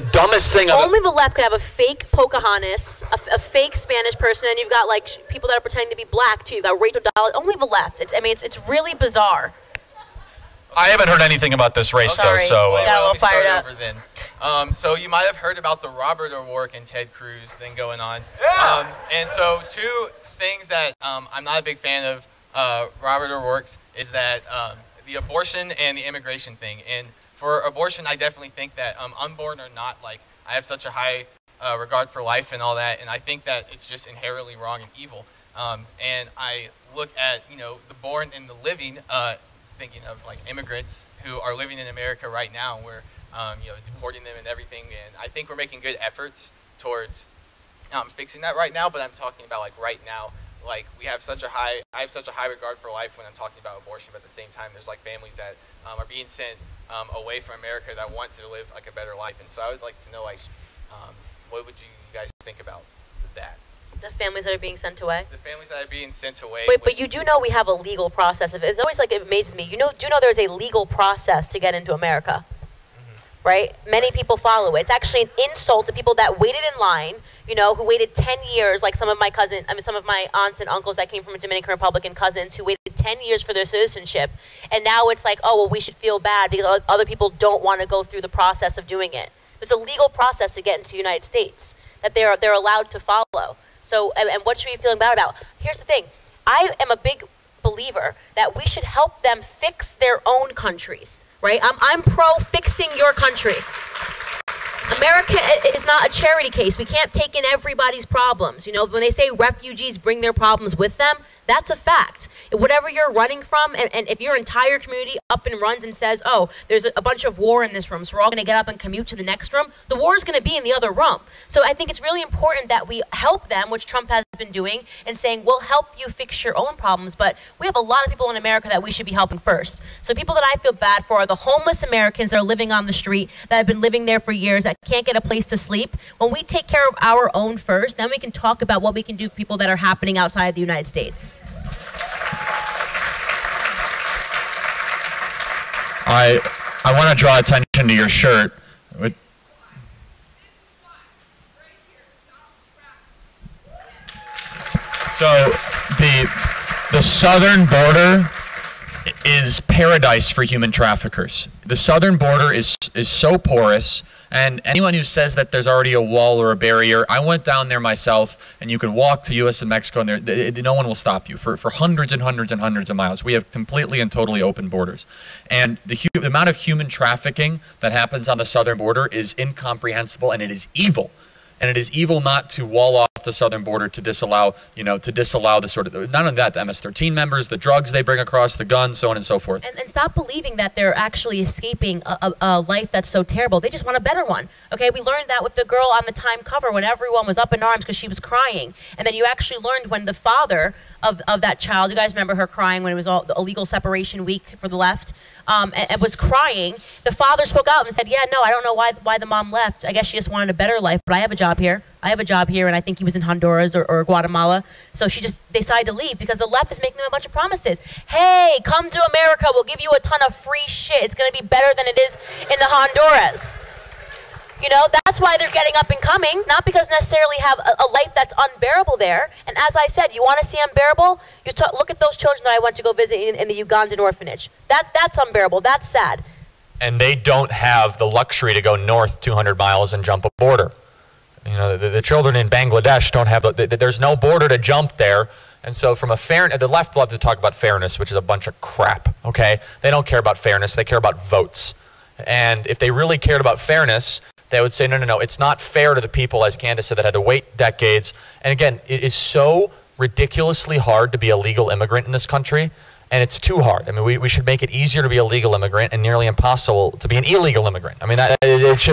dumbest thing of Only the left could have a fake Pocahontas, a fake Spanish person, and you've got like people that are pretending to be black too. You've got Rachel Dollar. Only the left. It's really bizarre. I haven't heard anything about this race though, so got a little fired up. So you might have heard about the Robert O'Rourke and Ted Cruz thing going on. And so two things that I'm not a big fan of Robert O'Rourke's is that the abortion and the immigration thing. And for abortion, I definitely think that unborn or not, like, I have such a high regard for life and all that, and I think that it's just inherently wrong and evil. And I look at, you know, the born and the living, thinking of like immigrants who are living in America right now, and we're you know, deporting them and everything. And I think we're making good efforts towards fixing that right now. But I'm talking about like right now, like I have such a high regard for life when I'm talking about abortion. But at the same time, there's like families that are being sent away from America that want to live like a better life. And so I would like to know, like, what would you guys think about that? The families that are being sent away? The families that are being sent away. Wait, but you do know we have a legal process. It's always like, it amazes me. Do you know there's a legal process to get into America? Mm-hmm. Right? Many people follow it. It's actually an insult to people that waited in line, you know, who waited 10 years, like some of my aunts and uncles that came from Dominican Republic and cousins who waited 10 years for their citizenship. And now it's like, oh, well, we should feel bad because other people don't want to go through the process of doing it. There's a legal process to get into the United States that they're allowed to follow. So, and what should we be feeling bad about? Here's the thing. I am a big believer that we should help them fix their own countries, right? I'm pro fixing your country. America is not a charity case. We can't take in everybody's problems. You know, when they say refugees bring their problems with them, that's a fact. Whatever you're running from, and if your entire community up and runs and says, oh, there's a bunch of war in this room, so we're all going to get up and commute to the next room, the war is going to be in the other room. So I think it's really important that we help them, which Trump has been doing, and saying, we'll help you fix your own problems, but we have a lot of people in America that we should be helping first. So people that I feel bad for are the homeless Americans that are living on the street, that have been living there for years, that can't get a place to sleep. When we take care of our own first, then we can talk about what we can do for people that are happening outside of the United States. I want to draw attention to your shirt. So the southern border is paradise for human traffickers. The southern border is so porous, and anyone who says that there's already a wall or a barrier, I went down there myself, and you could walk to U.S. and Mexico, and no one will stop you for hundreds and hundreds and hundreds of miles. We have completely and totally open borders. And the amount of human trafficking that happens on the southern border is incomprehensible, and it is evil. And it is evil not to wall off the southern border to disallow, the sort of, not only that, the MS-13 members, the drugs they bring across, the guns, so on and so forth. And stop believing that they're actually escaping a life that's so terrible. They just want a better one. Okay, we learned that with the girl on the Time cover when everyone was up in arms because she was crying. And then you actually learned when the father of that child, you guys remember her crying when it was all the illegal separation week for the left, and was crying. The father spoke out and said, yeah, no, I don't know why the mom left. I guess she just wanted a better life, but I have a job here. I have a job here, and I think he was in Honduras or Guatemala. So she just decided to leave because the left is making them a bunch of promises. Hey, come to America. We'll give you a ton of free shit. It's going to be better than it is in the Honduras. You know, that's why they're getting up and coming, not because necessarily have a life that's unbearable there. And as I said, you want to see unbearable? Look at those children that I went to go visit in the Ugandan orphanage. That's unbearable. That's sad. And they don't have the luxury to go north 200 miles and jump a border. You know, the children in Bangladesh don't have, there's no border to jump there. And so from the left love to talk about fairness, which is a bunch of crap, okay? They don't care about fairness. They care about votes. And if they really cared about fairness, they would say, no, it's not fair to the people, as Candace said, that had to wait decades. And again, it is so ridiculously hard to be a legal immigrant in this country, and it's too hard. I mean, we should make it easier to be a legal immigrant and nearly impossible to be an illegal immigrant. I mean, it's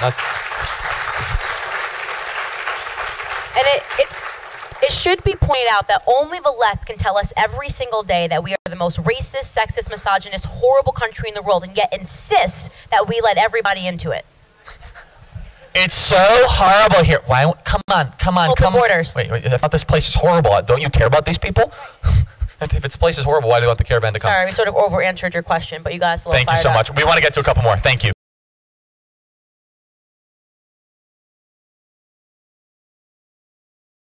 not... And it should be pointed out that only the left can tell us every single day that we are the most racist, sexist, misogynist, horrible country in the world, and yet insist that we let everybody into it. It's so horrible here. Why? Come on. Open borders. Wait, I thought this place is horrible. Don't you care about these people? If this place is horrible, why do you want the caravan to come? Sorry, we sort of over-answered your question, but you guys a little Thank you so much. We want to get to a couple more. Thank you.